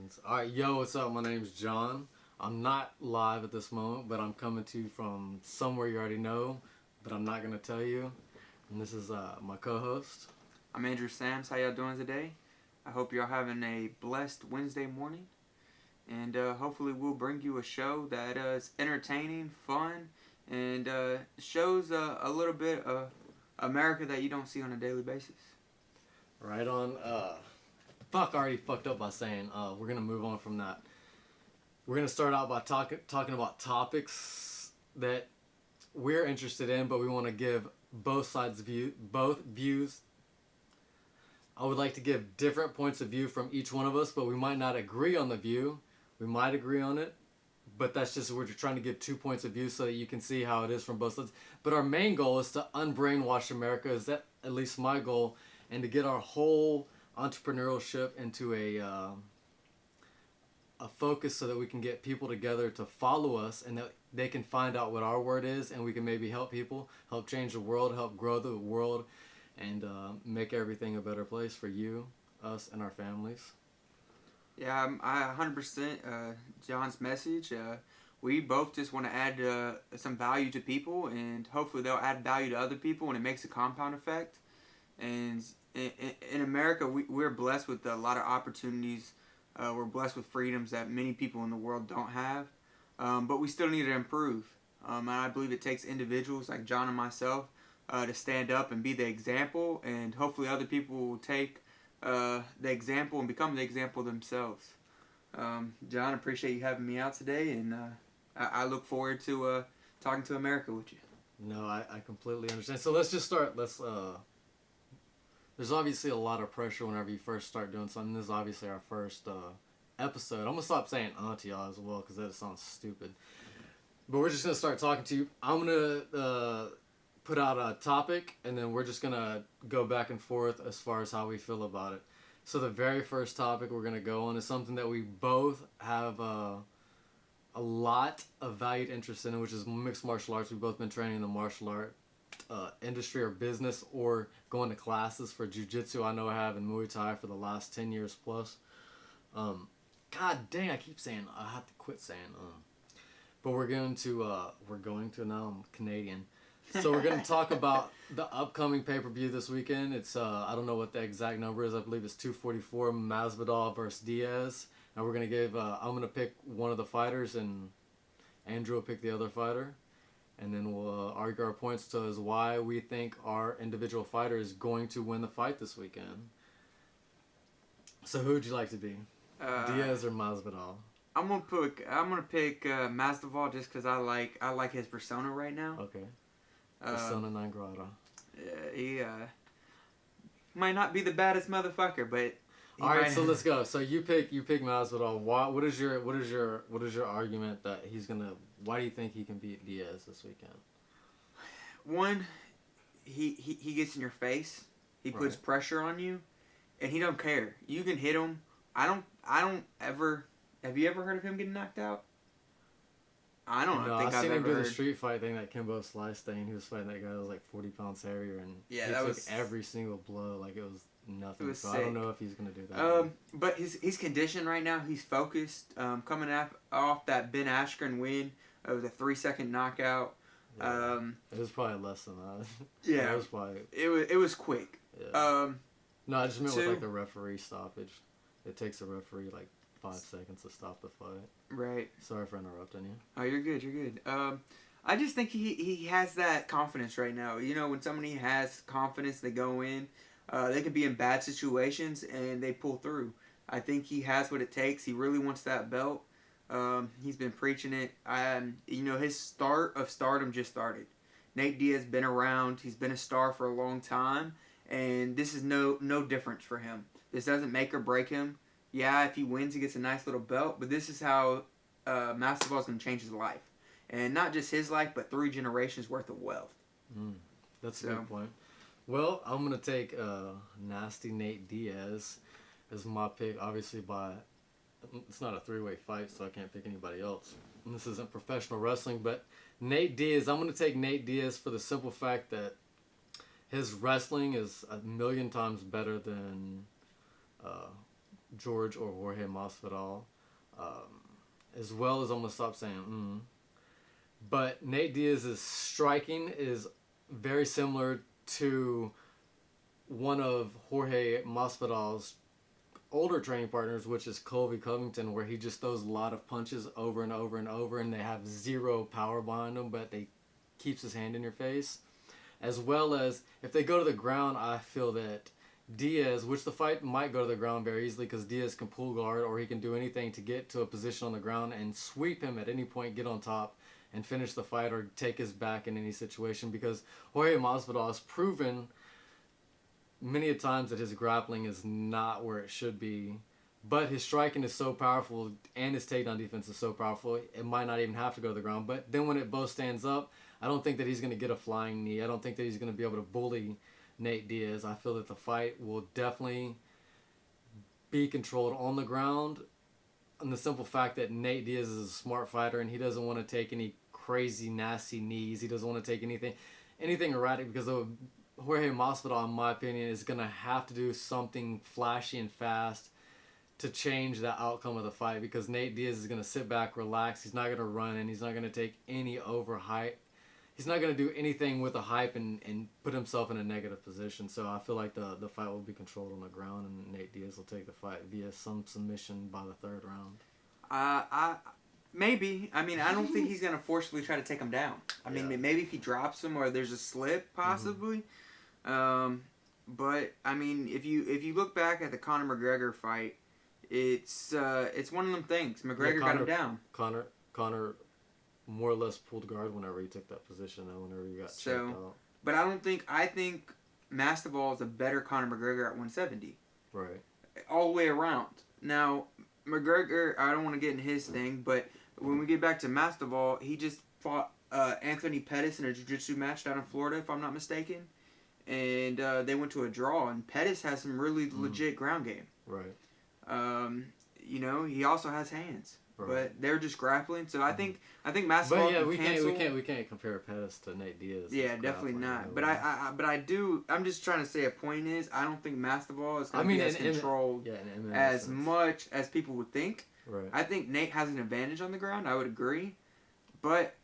Happens. All right, yo, what's up? My name's John. I'm not live at this moment, but I'm coming to you from somewhere you already know, but I'm not gonna tell you. And this is my co-host. I'm Andrew Sams. How y'all doing today? I hope y'all having a blessed Wednesday morning, and hopefully we'll bring you a show that is entertaining, fun, and shows a little bit of America that you don't see on a daily basis. Right on. Fuck, I already fucked up by saying we're gonna move on from that. We're gonna start out by talking about topics that we're interested in, but we want to give both sides both views. I would like to give different points of view from each one of us, but we might not agree on the view. We might agree on it, but that's just we're just trying to give 2 points of view so that you can see how it is from both sides. But our main goal is to unbrainwash America. Is that at least my goal, and to get our whole entrepreneurship into a focus so that we can get people together to follow us and that they can find out what our word is, and we can maybe help people, help change the world, help grow the world, and make everything a better place for you, us, and our families. Yeah, I 100% John's message. We both just want to add some value to people, and hopefully they'll add value to other people, and it makes a compound effect. And in America, we're blessed with a lot of opportunities. We're blessed with freedoms that many people in the world don't have. But we still need to improve. And I believe it takes individuals like John and myself to stand up and be the example. And hopefully other people will take the example and become the example themselves. John, appreciate you having me out today. And I look forward to talking to America with you. No, I completely understand. So let's just start. There's obviously a lot of pressure whenever you first start doing something. This is obviously our first episode. I'm going to stop saying to y'all as well because that sounds stupid. But we're just going to start talking to you. I'm going to put out a topic, and then we're just going to go back and forth as far as how we feel about it. So the very first topic we're going to go on is something that we both have a lot of valued interest in, which is mixed martial arts. We've both been training in the martial art industry or business, or going to classes for jiu-jitsu. I know I have in Muay Thai for the last 10 years plus. God dang, I keep saying, I have to quit saying but we're going to now I'm Canadian, so we're going to talk about the upcoming pay-per-view this weekend. It's I don't know what the exact number is. I believe it's 244, Masvidal versus Diaz, and we're going to give I'm going to pick one of the fighters, and Andrew will pick the other fighter. And then we'll argue our points to as why we think our individual fighter is going to win the fight this weekend. So who would you like to be, Diaz or Masvidal? I'm gonna pick Masvidal just because I like his persona right now. Okay. Persona non grata. He might not be the baddest motherfucker, but all right. So let's go. So you pick Masvidal. What is your argument that he's gonna? Why do you think he can beat Diaz this weekend? One, he gets in your face. He puts pressure on you, and he don't care. You can hit him. I don't ever. Have you ever heard of him getting knocked out? I don't No, think I've seen him do heard. the street fight thing, that Kimbo Slice thing. He was fighting that guy that was like 40 pounds heavier, and he took every single blow like it was nothing. So sick. I don't know if he's gonna do that. But he's conditioned right now. He's focused. Coming off that Ben Askren win, it was a 3-second knockout. Yeah. It was probably less than that. Yeah, it was probably. It was quick. Yeah. No, I just meant with like the referee stoppage. It takes the referee like 5 seconds to stop the fight. Right. Sorry for interrupting you. Oh, you're good. You're good. I just think he has that confidence right now. You know, when somebody has confidence, they go in. They can be in bad situations and they pull through. I think he has what it takes. He really wants that belt. He's been preaching it. You know, his start of stardom just started. Nate Diaz been around. He's been a star for a long time, and this is no difference for him. This doesn't make or break him. Yeah, if he wins, he gets a nice little belt, but this is how Masvidal is going to change his life. And not just his life, but 3 generations worth of wealth. That's a good point. Well, I'm going to take Nasty Nate Diaz as my pick, obviously it's not a 3-way fight, so I can't pick anybody else. And this isn't professional wrestling, but Nate Diaz, I'm going to take Nate Diaz for the simple fact that his wrestling is a million times better than George or Jorge Masvidal, as well as I'm gonna stop saying. But Nate Diaz's striking is very similar to one of Jorge Masvidal's older training partners, which is Colby Covington, where he just throws a lot of punches over and over and over, and they have zero power behind them, but they keeps his hand in your face. As well as if they go to the ground, I feel that Diaz, which the fight might go to the ground very easily because Diaz can pull guard or he can do anything to get to a position on the ground and sweep him at any point, get on top, and finish the fight or take his back in any situation, because Jorge Masvidal has proven many a times that his grappling is not where it should be, but his striking is so powerful and his takedown defense is so powerful, it might not even have to go to the ground. But then when it both stands up, I don't think that he's going to get a flying knee. I don't think that he's going to be able to bully Nate Diaz. I feel that the fight will definitely be controlled on the ground, on the simple fact that Nate Diaz is a smart fighter and he doesn't want to take any crazy, nasty knees. He doesn't want to take anything erratic, because Jorge Masvidal, in my opinion, is going to have to do something flashy and fast to change the outcome of the fight, because Nate Diaz is going to sit back, relax. He's not going to run, and he's not going to take any overhype. He's not going to do anything with the hype and put himself in a negative position. So I feel like the fight will be controlled on the ground, and Nate Diaz will take the fight via some submission by the third round. Maybe. I mean, I don't think he's gonna forcefully try to take him down. I mean, maybe if he drops him or there's a slip, possibly. But I mean, if you look back at the Conor McGregor fight, it's one of them things. McGregor got him down. Conor more or less pulled guard whenever he took that position, and whenever he got checked out. But I think Masvidal is a better Conor McGregor at 170. Right. All the way around. Now, McGregor, I don't want to get in his thing, but when we get back to Masvidal, he just fought Anthony Pettis in a jiu-jitsu match down in Florida, if I'm not mistaken. And they went to a draw, and Pettis has some really legit ground game. Right. He also has hands. Right. But they're just grappling, so I think Masvidal. But yeah, we can't compare Pettis to Nate Diaz. Yeah, definitely not. But I do. I'm just trying to say a point is I don't think Masvidal is going to be as controlled as much as people would think. Right. I think Nate has an advantage on the ground. I would agree, but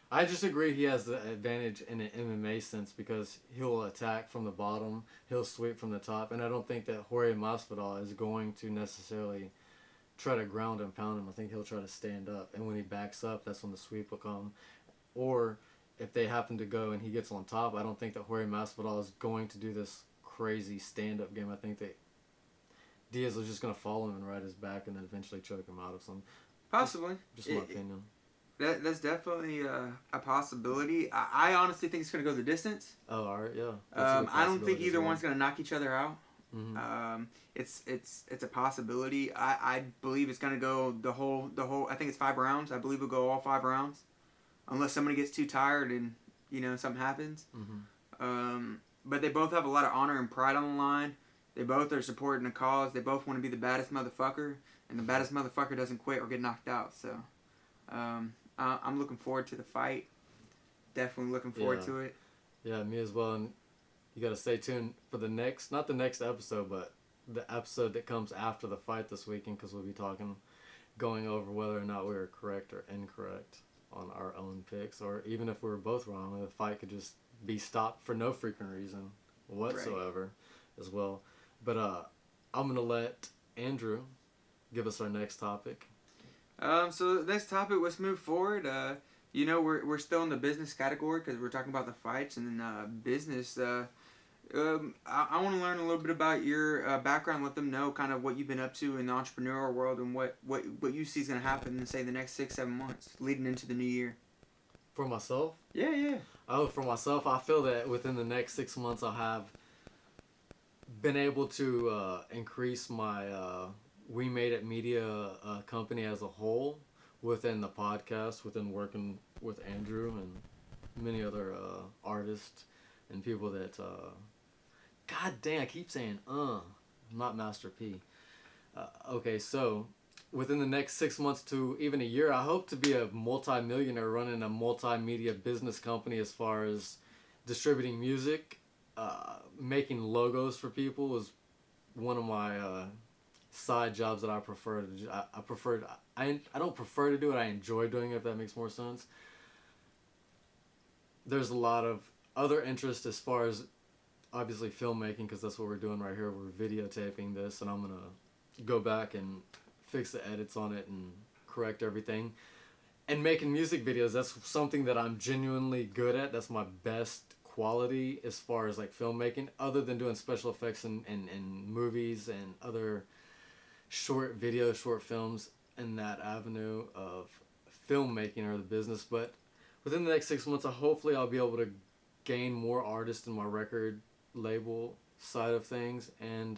I just agree he has the advantage in an MMA sense, because he'll attack from the bottom, he'll sweep from the top, and I don't think that Jorge Masvidal is going to necessarily try to ground and pound him. I think he'll try to stand up, and when he backs up, that's when the sweep will come. Or if they happen to go and he gets on top, I don't think that Jorge Masvidal is going to do this crazy stand-up game. I think that Diaz is just going to follow him and ride his back and then eventually choke him out of some. Possibly. Just my opinion. That's definitely a possibility. I honestly think it's going to go the distance. Oh, all right, yeah. I don't think either one's going to knock each other out. Mm-hmm. It's a possibility. I believe it's gonna go the whole. I think it's 5 rounds. I believe it'll go all 5 rounds, unless somebody gets too tired and something happens. Mm-hmm. But they both have a lot of honor and pride on the line. They both are supporting a cause. They both want to be the baddest motherfucker, and the baddest motherfucker doesn't quit or get knocked out. So, I'm looking forward to the fight. Definitely looking forward to it. Yeah, me as well. And you got to stay tuned for not the next episode, but the episode that comes after the fight this weekend, because we'll be going over whether or not we were correct or incorrect on our own picks, or even if we were both wrong, the fight could just be stopped for no freaking reason whatsoever as well. But I'm going to let Andrew give us our next topic. So the next topic, let's move forward. We're still in the business category because we're talking about the fights, and then business. I want to learn a little bit about your background. Let them know kind of what you've been up to in the entrepreneurial world and what you see is going to happen in, say, the next 6-7 months leading into the new year. For myself? Yeah. Oh, for myself, I feel that within the next 6 months I'll have been able to increase my We Made It Media company as a whole within the podcast, within working with Andrew and many other artists and people that... God dang, I keep saying, not Master P. Okay, so within the next 6 months to even a year, I hope to be a multi-millionaire running a multimedia business company as far as distributing music, making logos for people is one of my side jobs that I prefer to do. I don't prefer to do it. I enjoy doing it, if that makes more sense. There's a lot of other interest as far as obviously filmmaking, because that's what we're doing right here. We're videotaping this, and I'm gonna go back and fix the edits on it and correct everything. And making music videos, that's something that I'm genuinely good at. That's my best quality as far as like filmmaking, other than doing special effects in movies and other short videos, short films in that avenue of filmmaking or the business. But within the next 6 months, hopefully I'll be able to gain more artists in my record label side of things, and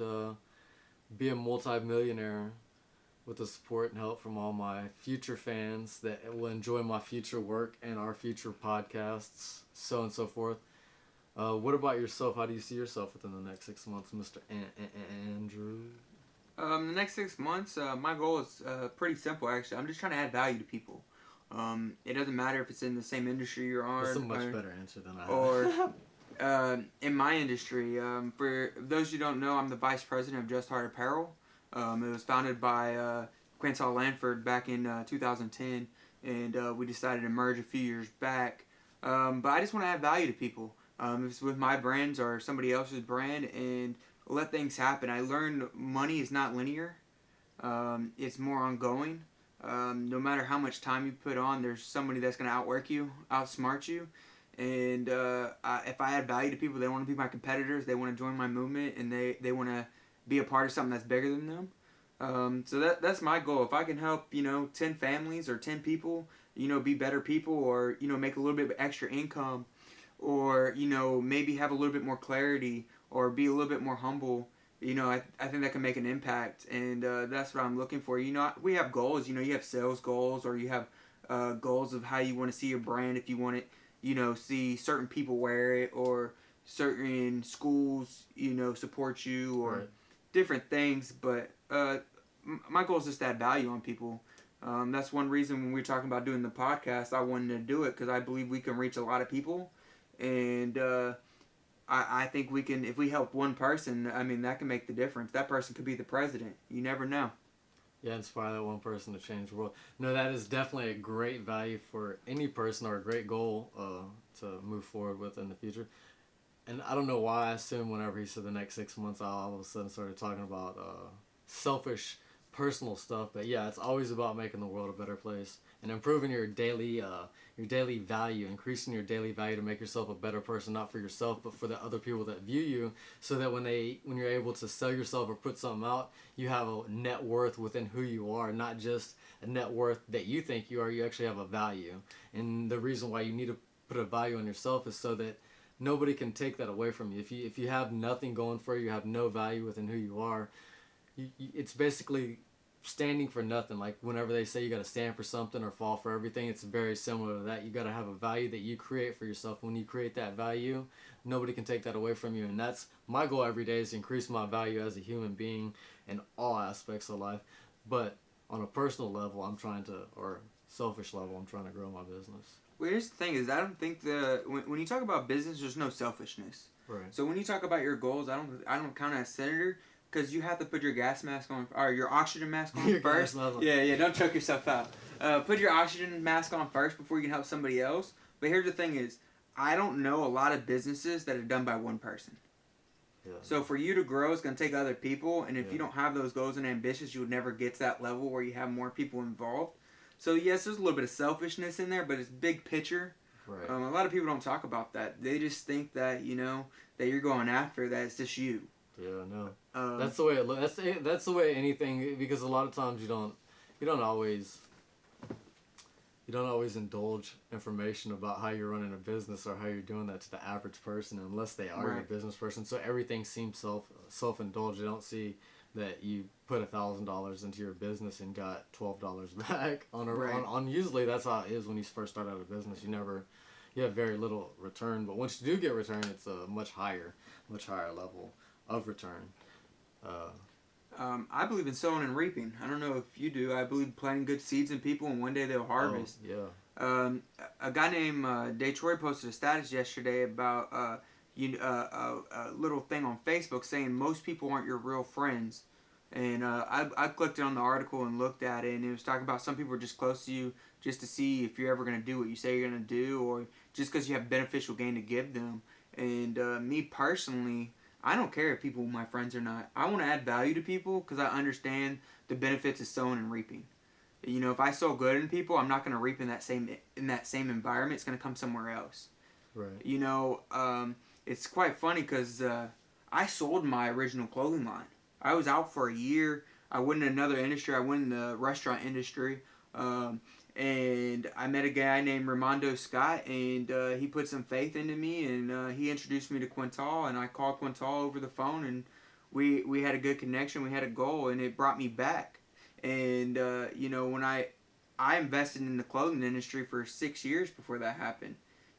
be a multi-millionaire with the support and help from all my future fans that will enjoy my future work and our future podcasts, so on and so forth. What about yourself? How do you see yourself within the next 6 months, Mr. Andrew? The next 6 months, my goal is pretty simple, actually. I'm just trying to add value to people. It doesn't matter if it's in the same industry you're on. That's a much better answer than I have. Or in my industry. For those who don't know, I'm the vice president of Just Heart Apparel. It was founded by Quintal Lanford back in 2010, and we decided to merge a few years back. But I just want to add value to people. If it's with my brands or somebody else's brand, and let things happen. I learned money is not linear. It's more ongoing. No matter how much time you put on, there's somebody that's going to outwork you, outsmart you. And if I add value to people, they want to be my competitors, they want to join my movement, and they want to be a part of something that's bigger than them. So that's my goal. If I can help, 10 families or 10 people, be better people, or, make a little bit of extra income, or, maybe have a little bit more clarity, or be a little bit more humble, I think that can make an impact. And that's what I'm looking for. We have goals. You have sales goals, or you have goals of how you want to see your brand. If you want it, see certain people wear it, or certain schools, support you, or Right. different things. But my goal is just to add value on people. That's one reason when we were talking about doing the podcast, I wanted to do it, because I believe we can reach a lot of people. And I think we can, if we help one person, I mean, that can make the difference. That person could be the president. You never know. Yeah, inspire that one person to change the world. No, that is definitely a great value for any person, or a great goal to move forward with in the future. And I don't know why I assumed whenever he said the next 6 months, I all of a sudden started talking about selfish, personal stuff. But yeah, it's always about making the world a better place and improving your daily value, increasing your daily value to make yourself a better person, not for yourself, but for the other people that view you, so that when you're able to sell yourself or put something out, you have a net worth within who you are, not just a net worth that you think you are. You actually have a value. And the reason why you need to put a value on yourself is so that nobody can take that away from you. If you have nothing going for you, you have no value within who you are, it's basically standing for nothing. Like whenever they say you got to stand for something or fall for everything, it's very similar to that. You got to have a value that you create for yourself. When you create that value, nobody can take that away from you. And that's my goal every day, is to increase my value as a human being in all aspects of life. But on a personal level, or selfish level, I'm trying to grow my business. Well, here's the thing: is I don't think when you talk about business, there's no selfishness. Right. So when you talk about your goals, I don't count as senator, because you have to put your gas mask on, or your oxygen mask on first. Yeah, don't choke yourself out. Put your oxygen mask on first before you can help somebody else. But here's the thing: is I don't know a lot of businesses that are done by one person. Yeah. So for you to grow, it's going to take other people, and if Yeah. you don't have those goals and ambitions, you would never get to that level where you have more people involved. So yes, there's a little bit of selfishness in there, but it's big picture. Right. A lot of people don't talk about that. They just think that that you're going after that. It's just you. Yeah, no. That's the way it looks. That's the way anything, because a lot of times you don't always indulge information about how you're running a business or how you're doing that to the average person, unless they are Right. a business person. So everything seems self-indulged. They don't see that you put $1,000 into your business and got $12 back on usually that's how it is when you first start out a business. You have very little return, but once you do get return, it's a much higher level of return. I believe in sowing and reaping. I don't know if you do. I believe planting good seeds in people, and one day they'll harvest. Oh, yeah. A guy named Detroit posted a status yesterday about a little thing on Facebook saying most people aren't your real friends. And I clicked on the article and looked at it, and it was talking about some people are just close to you just to see if you're ever going to do what you say you're going to do, or just because you have beneficial gain to give them. And me personally, I don't care if people are my friends or not. I want to add value to people because I understand the benefits of sowing and reaping. You know, if I sow good in people, I'm not going to reap in that same environment. It's going to come somewhere else. Right. You know, it's quite funny because I sold my original clothing line. I was out for a year. I went in another industry. I went in the restaurant industry. And I met a guy named Ramondo Scott, and he put some faith into me, and he introduced me to Quintal, and I called Quintal over the phone, and we had a good connection. We had a goal, and it brought me back. And, you know, when I invested in the clothing industry for 6 years before that happened.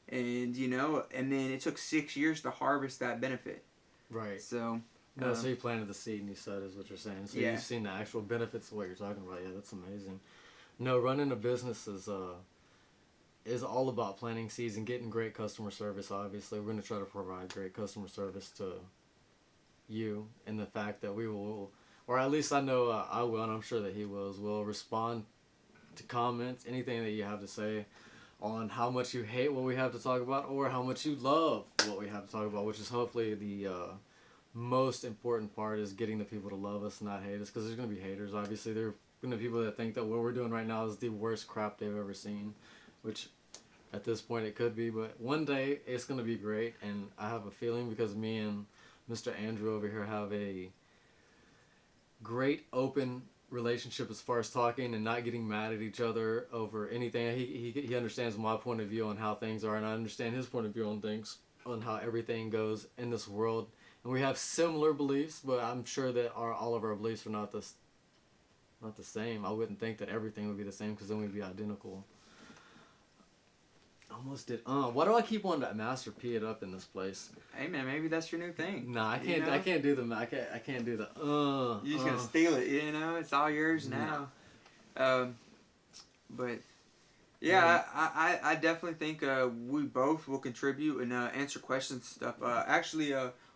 And, you know, and then it took 6 years to harvest that benefit. Right. So... No, so you planted the seed and you sowed is what you're saying. So yeah. You've seen the actual benefits of what you're talking about. Yeah, that's amazing. No, running a business is all about planting seeds and getting great customer service, obviously. We're going to try to provide great customer service to you, and the fact that we will, or at least I know I will, and I'm sure that he will as well, respond to comments, anything that you have to say on how much you hate what we have to talk about or how much you love what we have to talk about, which is hopefully the most important part is getting the people to love us, not hate us, because there's going to be haters. Obviously, there are going to be people that think that what we're doing right now is the worst crap they've ever seen, which at this point it could be, but one day it's going to be great, and I have a feeling because me and Mr. Andrew over here have a great open relationship as far as talking and not getting mad at each other over anything. He understands my point of view on how things are, and I understand his point of view on things, on how everything goes in this world. And we have similar beliefs, but I'm sure that all of our beliefs are not the same. I wouldn't think that everything would be the same because then we'd be identical. Almost did. Why do I keep wanting to master P it up in this place? Hey man, maybe that's your new thing. Nah, I can't. You know? I can't do the. I can't do the. You're just gonna steal it, you know? It's all yours now. But yeah, I definitely think we both will contribute and answer questions and stuff. Actually,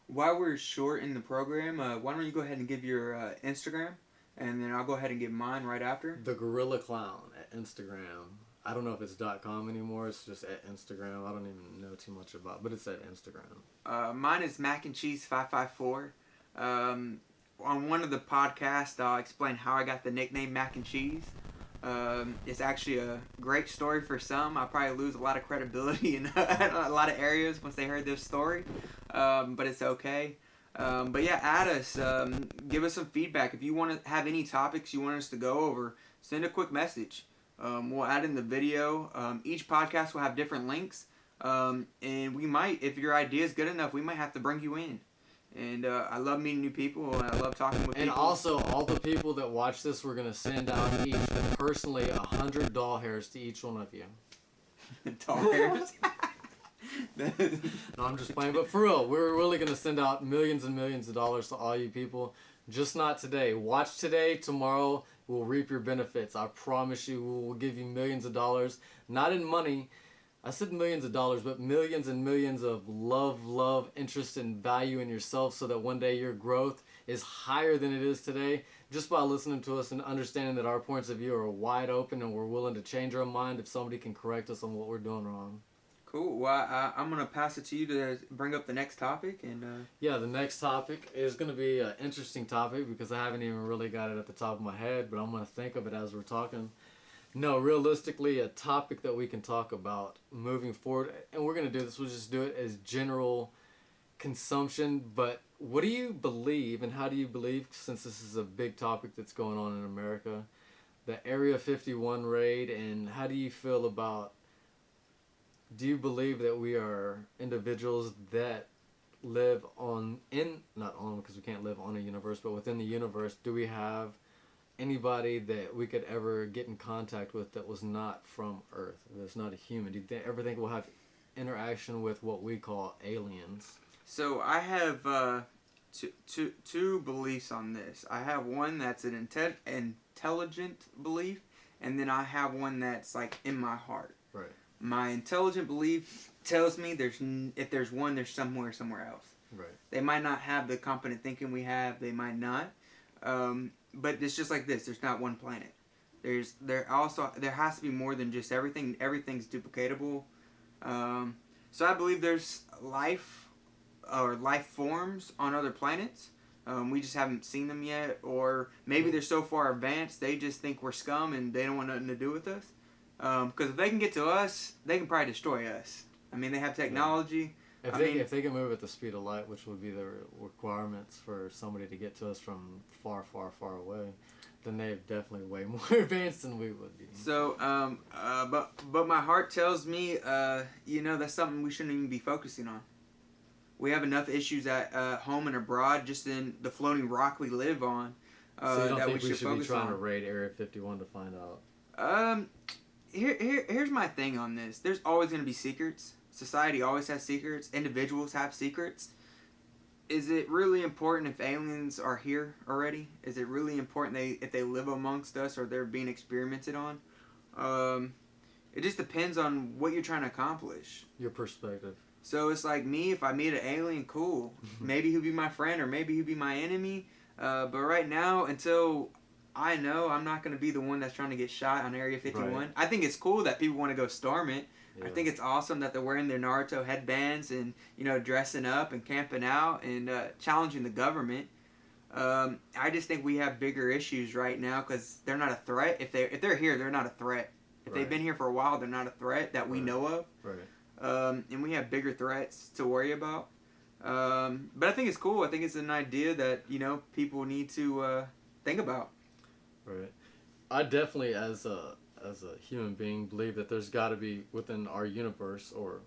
while we're short in the program, why don't you go ahead and give your Instagram, and then I'll go ahead and give mine right after. The Gorilla Clown at Instagram. I don't know if it's .com anymore. It's just at Instagram. I don't even know too much about, but it's at Instagram. Mine is Mac and Cheese 554. On one of the podcasts, I'll explain how I got the nickname Mac and Cheese. It's actually a great story for some. I probably lose a lot of credibility in a lot of areas once they heard this story, but it's okay. But yeah, add us. Give us some feedback. If you want to have any topics you want us to go over, send a quick message. We'll add in the video. Each podcast will have different links, and we might, if your idea is good enough, we might have to bring you in. And I love meeting new people, and I love talking with people. And also, all the people that watch this, we're going to send out each, personally, 100 doll hairs to each one of you. Doll hairs? No, I'm just playing. But for real, we're really going to send out millions and millions of dollars to all you people. Just not today. Watch today. Tomorrow, we'll reap your benefits. I promise you, we'll give you millions of dollars. Not in money. I said millions of dollars, but millions and millions of love, interest, and value in yourself so that one day your growth is higher than it is today just by listening to us and understanding that our points of view are wide open and we're willing to change our mind if somebody can correct us on what we're doing wrong. Cool. Well, I'm going to pass it to you to bring up the next topic. And yeah, the next topic is going to be an interesting topic because I haven't even really got it at the top of my head, but I'm going to think of it as we're talking. No, realistically, a topic that we can talk about moving forward, and we're going to do this, we'll just do it as general consumption, but what do you believe, and how do you believe, since this is a big topic that's going on in America, the Area 51 raid, and how do you feel about, do you believe that we are individuals that live not on, because we can't live on a universe, but within the universe, do we have anybody that we could ever get in contact with that was not from Earth, that's not a human? Do you ever think we'll have interaction with what we call aliens? So I have two beliefs on this. I have one that's an intelligent belief, and then I have one that's like in my heart. Right. My intelligent belief tells me if there's one, there's somewhere else. Right. They might not have the competent thinking we have. They might not. But it's just like this. There's not one planet. There has to be more than just everything. Everything's duplicatable. So I believe there's life or life forms on other planets. We just haven't seen them yet, or maybe they're so far advanced they just think we're scum and they don't want nothing to do with us. Because if they can get to us, they can probably destroy us. I mean, they have technology. If they can move at the speed of light, which would be the requirements for somebody to get to us from far, far, far away, then they're definitely way more advanced than we would be. So, but my heart tells me, that's something we shouldn't even be focusing on. We have enough issues at home and abroad, just in the floating rock we live on. So you don't that think we should be trying on. to raid Area 51 to find out? Here's my thing on this. There's always going to be secrets. Society always has secrets. Individuals have secrets. Is it really important if aliens are here already? Is it really important if they live amongst us or they're being experimented on? It just depends on what you're trying to accomplish. Your perspective. So it's like me, if I meet an alien, cool. Maybe he'll be my friend or maybe he'll be my enemy. But right now, until I know, I'm not going to be the one that's trying to get shot on Area 51. Right. I think it's cool that people want to go storm it. Yeah. I think it's awesome that they're wearing their Naruto headbands and, dressing up and camping out and challenging the government. I just think we have bigger issues right now because they're not a threat. If they're here, they're not a threat. If they've been here for a while, they're not a threat that we know of. Right. And we have bigger threats to worry about. But I think it's cool. I think it's an idea that, people need to think about. Right. I definitely, as a human being, believe that there's got to be within our universe, or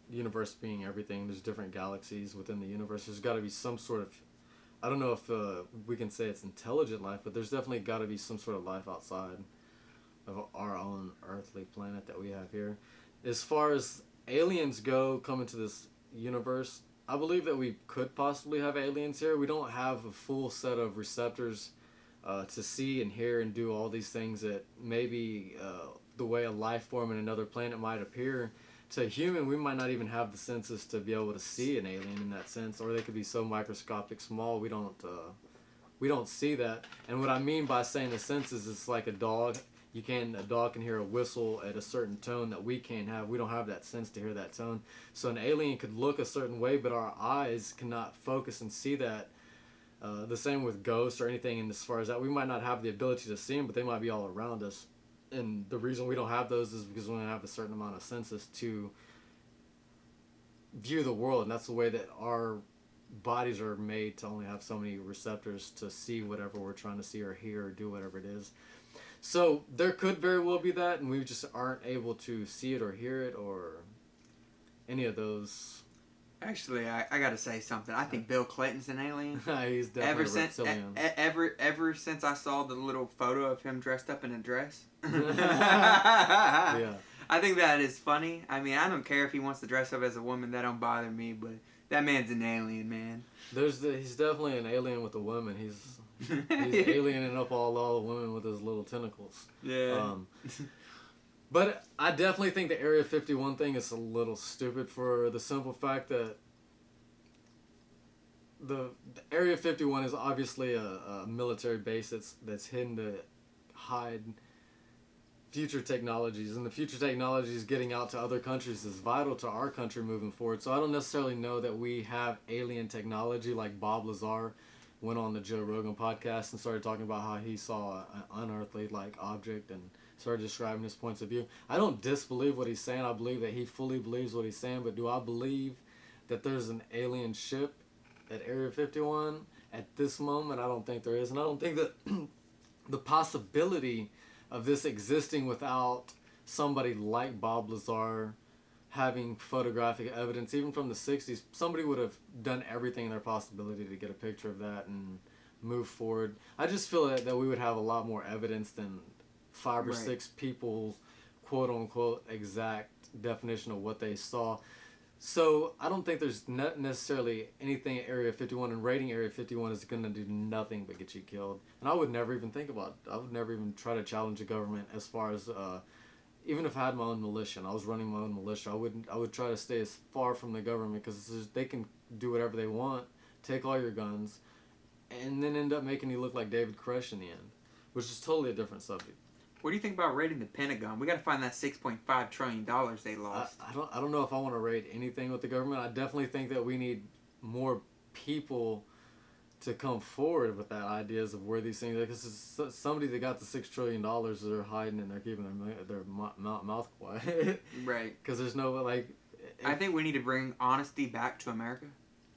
universe being everything, there's different galaxies within the universe. There's got to be some sort of, I don't know if we can say it's intelligent life, but there's definitely got to be some sort of life outside of our own earthly planet that we have here. As far as aliens go, coming to this universe, I believe that we could possibly have aliens here. We don't have a full set of receptors to see and hear and do all these things that maybe the way a life form in another planet might appear. To a human, we might not even have the senses to be able to see an alien in that sense, or they could be so microscopic small we don't see that. And what I mean by saying the senses is like a dog. A dog can hear a whistle at a certain tone that we can't have. We don't have that sense to hear that tone. So an alien could look a certain way, but our eyes cannot focus and see that. The same with ghosts or anything. And as far as that, we might not have the ability to see them, but they might be all around us. And the reason we don't have those is because we don't have a certain amount of senses to view the world. And that's the way that our bodies are made, to only have so many receptors to see whatever we're trying to see or hear or do whatever it is. So there could very well be that, and we just aren't able to see it or hear it or any of those. Actually, I gotta say something. I think Bill Clinton's an alien. He's definitely reptilian. Ever since I saw the little photo of him dressed up in a dress. Yeah. I think that is funny. I mean, I don't care if he wants to dress up as a woman. That don't bother me. But that man's an alien, man. He's definitely an alien with a woman. He's aliening up all the women with his little tentacles. Yeah. But I definitely think the Area 51 thing is a little stupid, for the simple fact that the Area 51 is obviously a military base that's hidden to hide future technologies, and the future technologies getting out to other countries is vital to our country moving forward. So I don't necessarily know that we have alien technology like Bob Lazar went on the Joe Rogan podcast and started talking about how he saw an unearthly like object and started describing his points of view. I don't disbelieve what he's saying. I believe that he fully believes what he's saying, but do I believe that there's an alien ship at Area 51 at this moment? I don't think there is, and I don't think that the possibility of this existing without somebody like Bob Lazar having photographic evidence, even from the 60s, somebody would have done everything in their possibility to get a picture of that and move forward. I just feel that we would have a lot more evidence than 5 or 6 people's quote-unquote exact definition of what they saw. So I don't think there's not necessarily anything at Area 51, and raiding Area 51 is going to do nothing but get you killed. And I would never even think about it. I would never even try to challenge the government as far as, even if I had my own militia and I was running my own militia, I would try to stay as far from the government, because they can do whatever they want, take all your guns, and then end up making you look like David Koresh in the end, which is totally a different subject. What do you think about raiding the Pentagon? We got to find that $6.5 trillion they lost. I don't know if I want to raid anything with the government. I definitely think that we need more people to come forward with that ideas of where these things are, because it's somebody that got the $6 trillion that they're hiding and they're keeping their mouth quiet. Right. Because there's no, like... I think we need to bring honesty back to America.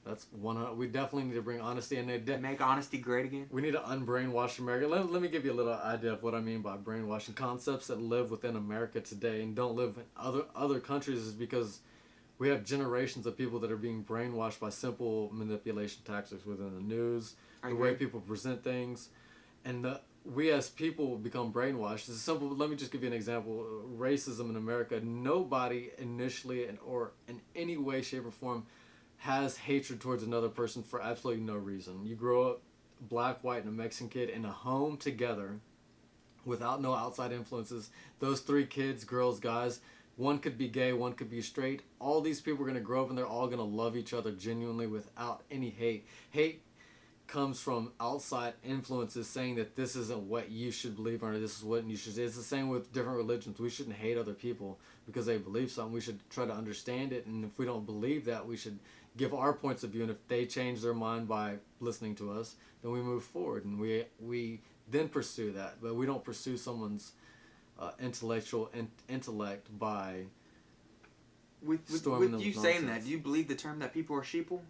That's 100. We definitely need to bring honesty and make honesty great again. We need to unbrainwash America. Let me give you a little idea of what I mean by brainwashing. Concepts that live within America today and don't live in other countries is because we have generations of people that are being brainwashed by simple manipulation tactics within the news, the way people present things, and we as people become brainwashed. It's simple. Let me just give you an example. Racism in America. Nobody initially or in any way, shape, or form has hatred towards another person for absolutely no reason. You grow up black, white, and a Mexican kid in a home together without no outside influences. Those three kids, girls, guys, one could be gay, one could be straight. All these people are going to grow up and they're all going to love each other genuinely without any hate. Hate comes from outside influences saying that this isn't what you should believe or this is what you should. It's the same with different religions. We shouldn't hate other people because they believe something. We should try to understand it, and if we don't believe that, we should give our points of view, and if they change their mind by listening to us, then we move forward, and we then pursue that. But we don't pursue someone's intellectual intellect by with you saying that. Do you believe the term that people are sheeple?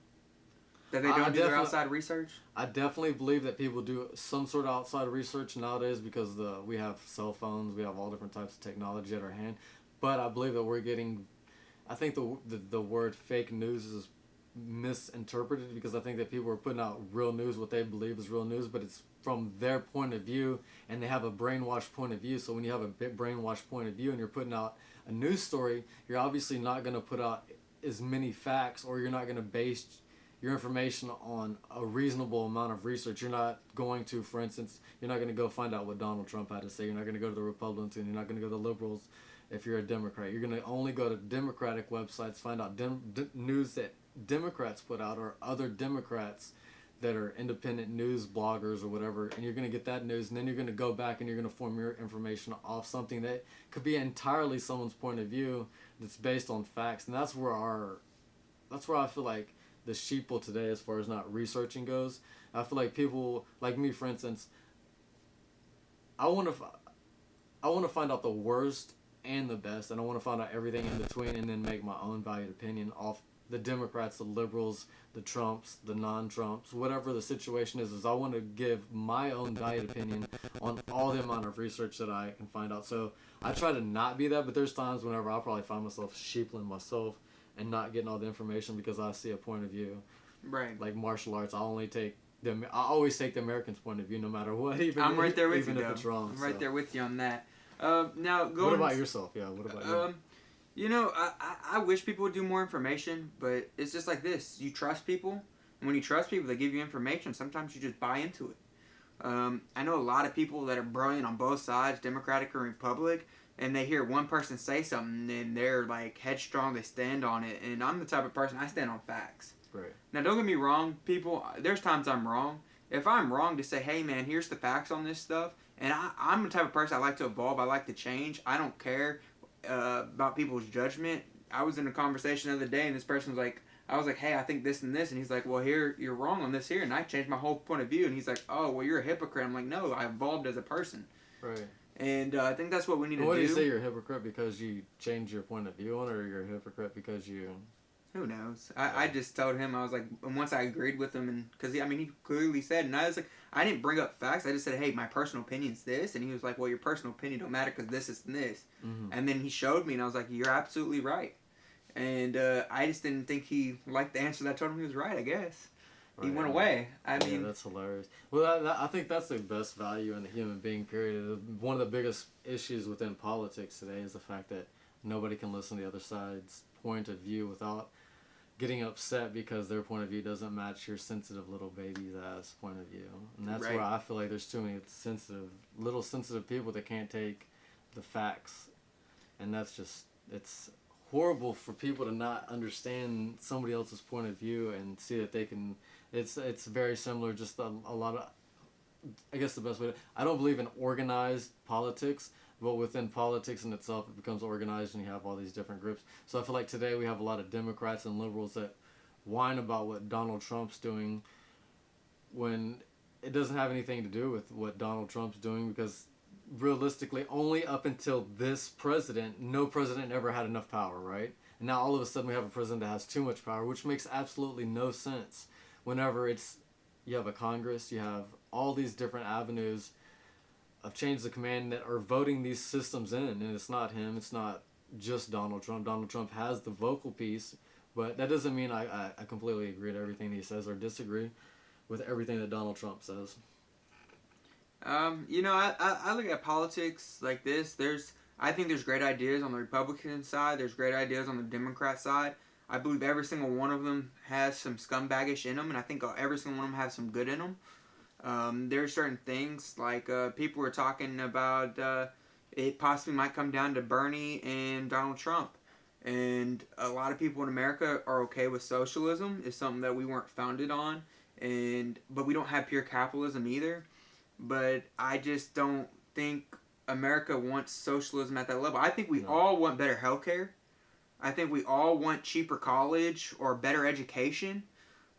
That they don't do their outside research? I definitely believe that people do some sort of outside research nowadays because we have cell phones, we have all different types of technology at our hand. But I believe that we're getting, I think the word fake news is misinterpreted, because I think that people are putting out real news, what they believe is real news, but it's from their point of view, and they have a brainwashed point of view. So when you have a brainwashed point of view and you're putting out a news story, you're obviously not going to put out as many facts, or you're not going to base your information on a reasonable amount of research. You're not going to, for instance, you're not going to go find out what Donald Trump had to say. You're not going to go to the Republicans, and you're not going to go to the liberals if you're a Democrat. You're going to only go to Democratic websites, find out news that Democrats put out, or other Democrats that are independent news bloggers or whatever, and you're going to get that news, and then you're going to go back and you're going to form your information off something that could be entirely someone's point of view that's based on facts. And that's where I feel like the sheeple today, as far as not researching goes. I feel like people like me, for instance, I want to find out the worst and the best, and I want to find out everything in between, and then make my own valued opinion off the Democrats, the liberals, the Trumps, the non-Trumps, whatever the situation is I want to give my own valued opinion on all the amount of research that I can find out. So I try to not be that, but there's times whenever I'll probably find myself sheepling myself and not getting all the information because I see a point of view. Right. Like martial arts, I always take the Americans' point of view no matter what. I'm right there with you, if it's wrong. I'm right there with you on that. Now, what about yourself? Yeah, what about you? You know, I wish people would do more information, but it's just like this. You trust people, and when you trust people, they give you information. Sometimes you just buy into it. I know a lot of people that are brilliant on both sides, Democratic or Republic, and they hear one person say something, and they're like headstrong, they stand on it. And I'm the type of person, I stand on facts. Right. Now, don't get me wrong, people, there's times I'm wrong. If I'm wrong, to say, hey man, here's the facts on this stuff. And I'm the type of person, I like to evolve, I like to change. I don't care about people's judgment. I was in a conversation the other day, and this person was like, I was like, hey, I think this and this, and he's like, well, here, you're wrong on this here, and I changed my whole point of view, and he's like, oh, well, you're a hypocrite. I'm like, no, I evolved as a person. Right. And I think that's what we need to do. What do you say, you're a hypocrite because you changed your point of view on it, or you're a hypocrite because you... Who knows? I just told him, I was like, and once I agreed with him, and because he clearly said, and I was like, I didn't bring up facts, I just said, hey, my personal opinion's this, and he was like, well, your personal opinion don't matter because this is this. Mm-hmm. And then he showed me, and I was like, you're absolutely right. And I just didn't think he liked the answer that I told him he was right, I guess. Right. He went away. I mean, that's hilarious. Well, I think that's the best value in a human being, period. One of the biggest issues within politics today is the fact that nobody can listen to the other side's point of view without getting upset because their point of view doesn't match your sensitive little baby's ass point of view. And that's where I feel like there's too many little sensitive people that can't take the facts. And that's just, it's horrible for people to not understand somebody else's point of view and see that they can It's very similar. Just a lot of, I guess the best way to, I don't believe in organized politics, but within politics in itself, it becomes organized and you have all these different groups. So I feel like today we have a lot of Democrats and liberals that whine about what Donald Trump's doing when it doesn't have anything to do with what Donald Trump's doing, because realistically, only up until this president, no president ever had enough power, right? And now all of a sudden we have a president that has too much power, which makes absolutely no sense. Whenever you have a Congress, you have all these different avenues of change of command that are voting these systems in, and it's not him, it's not just Donald Trump. Donald Trump has the vocal piece, but that doesn't mean I completely agree to everything he says or disagree with everything that Donald Trump says. I look at politics like this. I think there's great ideas on the Republican side. There's great ideas on the Democrat side. I believe every single one of them has some scumbaggish in them, and I think every single one of them has some good in them. There are certain things, like people were talking about it possibly might come down to Bernie and Donald Trump. And a lot of people in America are okay with socialism. It's something that we weren't founded on, but we don't have pure capitalism either. But I just don't think America wants socialism at that level. I think we all want better healthcare. I think we all want cheaper college or better education.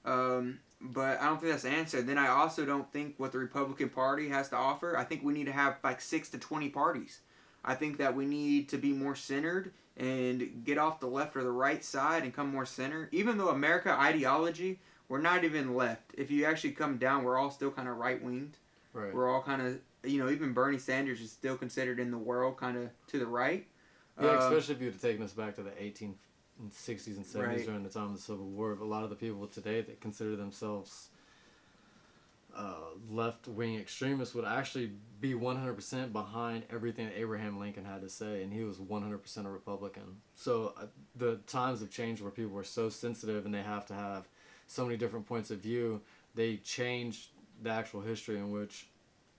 But I don't think that's the answer. Then I also don't think what the Republican Party has to offer. I think we need to have like 6 to 20 parties. I think that we need to be more centered and get off the left or the right side and come more center. Even though America ideology, we're not even left. If you actually come down, we're all still kind of right-winged. Right. We're all kind of, even Bernie Sanders is still considered in the world kind of to the right. Yeah, especially if you'd have taken us back to the 1860s and 70s Right. during the time of the Civil War. But a lot of the people today that consider themselves left-wing extremists would actually be 100% behind everything that Abraham Lincoln had to say, and he was 100% a Republican. So the times have changed where people are so sensitive and they have to have so many different points of view. They changed the actual history in which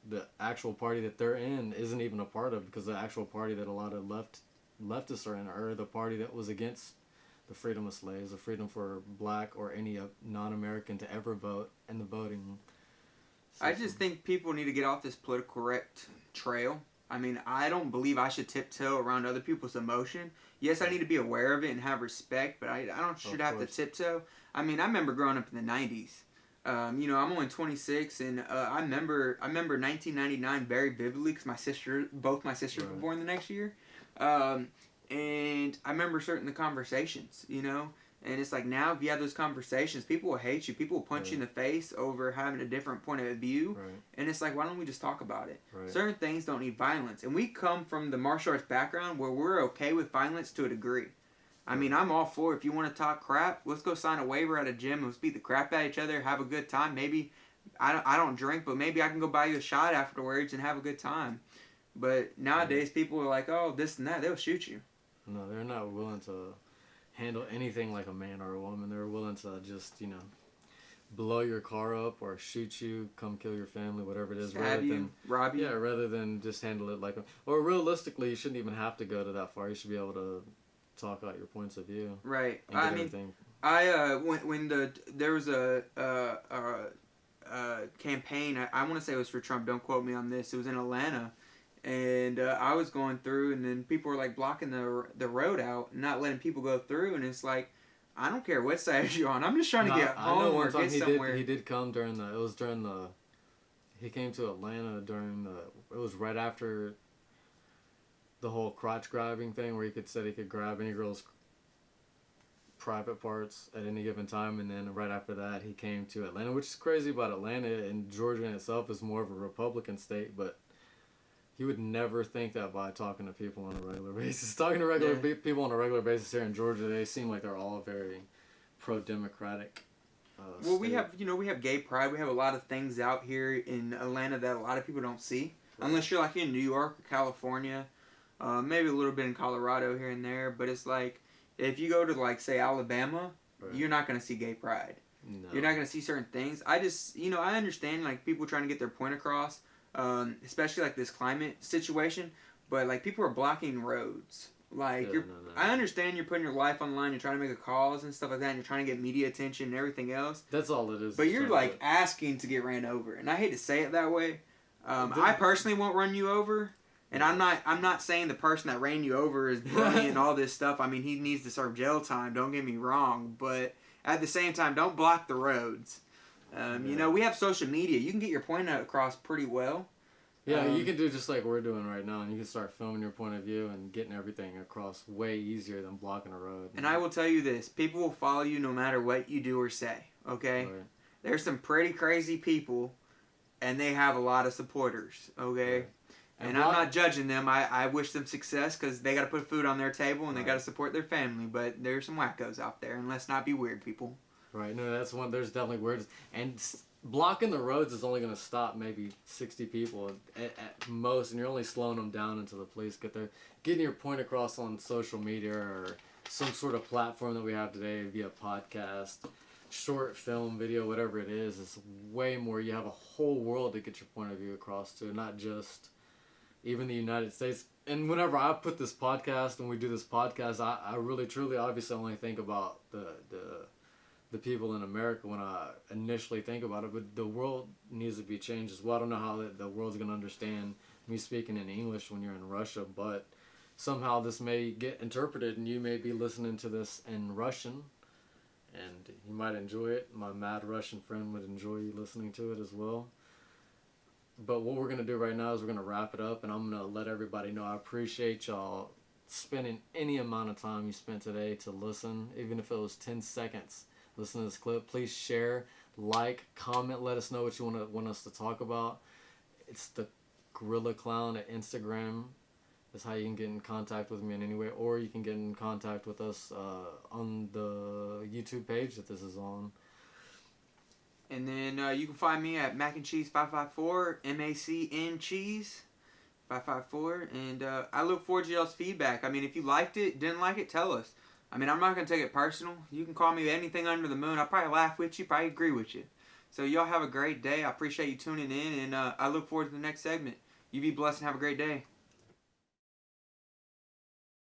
the actual party that they're in isn't even a part of, because the actual party that a lot of leftists are in are the party that was against the freedom of slaves, the freedom for black or any non-American to ever vote, and the voting system. I just think people need to get off this political correct trail. I mean, I don't believe I should tiptoe around other people's emotion. Yes, I need to be aware of it and have respect, but I don't should have to tiptoe. I mean, I remember growing up in the 90s. I'm only 26, and I remember 1999 very vividly because both my sisters were born the next year. And I remember certain the conversations, and it's like now if you have those conversations, people will hate you. People will punch you in the face over having a different point of view. Right. And it's like, why don't we just talk about it? Right. Certain things don't need violence. And we come from the martial arts background where we're okay with violence to a degree. I mean, I'm all for if you want to talk crap, let's go sign a waiver at a gym and let's beat the crap out of each other, have a good time. Maybe, I don't drink, but maybe I can go buy you a shot afterwards and have a good time. But nowadays, people are like, oh, this and that, they'll shoot you. No, they're not willing to handle anything like a man or a woman. They're willing to just, blow your car up or shoot you, come kill your family, whatever it is. Stab you, rob you. Yeah, rather than just handle it like or realistically, you shouldn't even have to go to that far. You should be able to talk out your points of view. Right. I mean, when there was a campaign, I want to say it was for Trump, don't quote me on this, it was in Atlanta, and I was going through, and then people were like blocking the road out, not letting people go through, and it's like, I don't care what side you're on, I'm just trying to get home or get somewhere. He did come he came to Atlanta it was right after the whole crotch grabbing thing, where he said he could grab any girl's private parts at any given time, and then right after that he came to Atlanta, which is crazy about Atlanta, and Georgia in itself is more of a Republican state, but you would never think that by talking to people on a regular basis. Talking to people on a regular basis here in Georgia, they seem like they're all very pro-democratic. Well, we have gay pride. We have a lot of things out here in Atlanta that a lot of people don't see, unless you're like in New York or California, maybe a little bit in Colorado here and there. But it's like, if you go to like say Alabama, you're not going to see gay pride. No. You're not going to see certain things. I just, I understand like people trying to get their point across, especially like this climate situation. But like people are blocking roads Like, Yeah, I understand you're putting your life on the line, you're trying to make a cause and stuff like that, and you're trying to get media attention and everything else. That's all it is. But you're, like, asking to get ran over. And I hate to say it that way. Dude. I personally won't run you over. And I'm not saying the person that ran you over is brilliant and all this stuff. I mean, he needs to serve jail time, don't get me wrong. But at the same time, don't block the roads. You know, we have social media. You can get your point across pretty well. Yeah, you can do just like we're doing right now, and you can start filming your point of view and getting everything across way easier than blocking a road. And I will tell you this, people will follow you no matter what you do or say, okay? Right. There's some pretty crazy people, and they have a lot of supporters, okay? Right. And I'm not judging them. I wish them success because they got to put food on their table and they got to support their family. But there's some wackos out there, and let's not be weird, people. Right. No, that's one. There's definitely weird. And blocking the roads is only going to stop maybe 60 people at most, and you're only slowing them down until the police get there. Getting your point across on social media or some sort of platform that we have today via podcast, short film, video, whatever it is way more. You have a whole world to get your point of view across to, not just even the United States. And whenever I put this podcast and we do this podcast, I really, truly, obviously only think about the people in America when I initially think about it, but the world needs to be changed as well. I don't know how the world's going to understand me speaking in English when you're in Russia, but somehow this may get interpreted and you may be listening to this in Russian and you might enjoy it. My mad Russian friend would enjoy you listening to it as well. But what we're going to do right now is we're going to wrap it up, and I'm going to let everybody know I appreciate y'all spending any amount of time you spent today to listen, even if it was 10 seconds. Listen to this clip. Please share, like, comment, let us know what you want us to talk about. It's the Gorilla Clown at Instagram. That's how you can get in contact with me in any way, or you can get in contact with us on the YouTube page that this is on. And then you can find me at Mac and Cheese 554, MACN Cheese 554, and I look forward to y'all's feedback. I mean, if you liked it, didn't like it, tell us. I mean, I'm not going to take it personal. You can call me anything under the moon. I'll probably laugh with you, probably agree with you. So y'all have a great day. I appreciate you tuning in, and I look forward to the next segment. You be blessed and have a great day.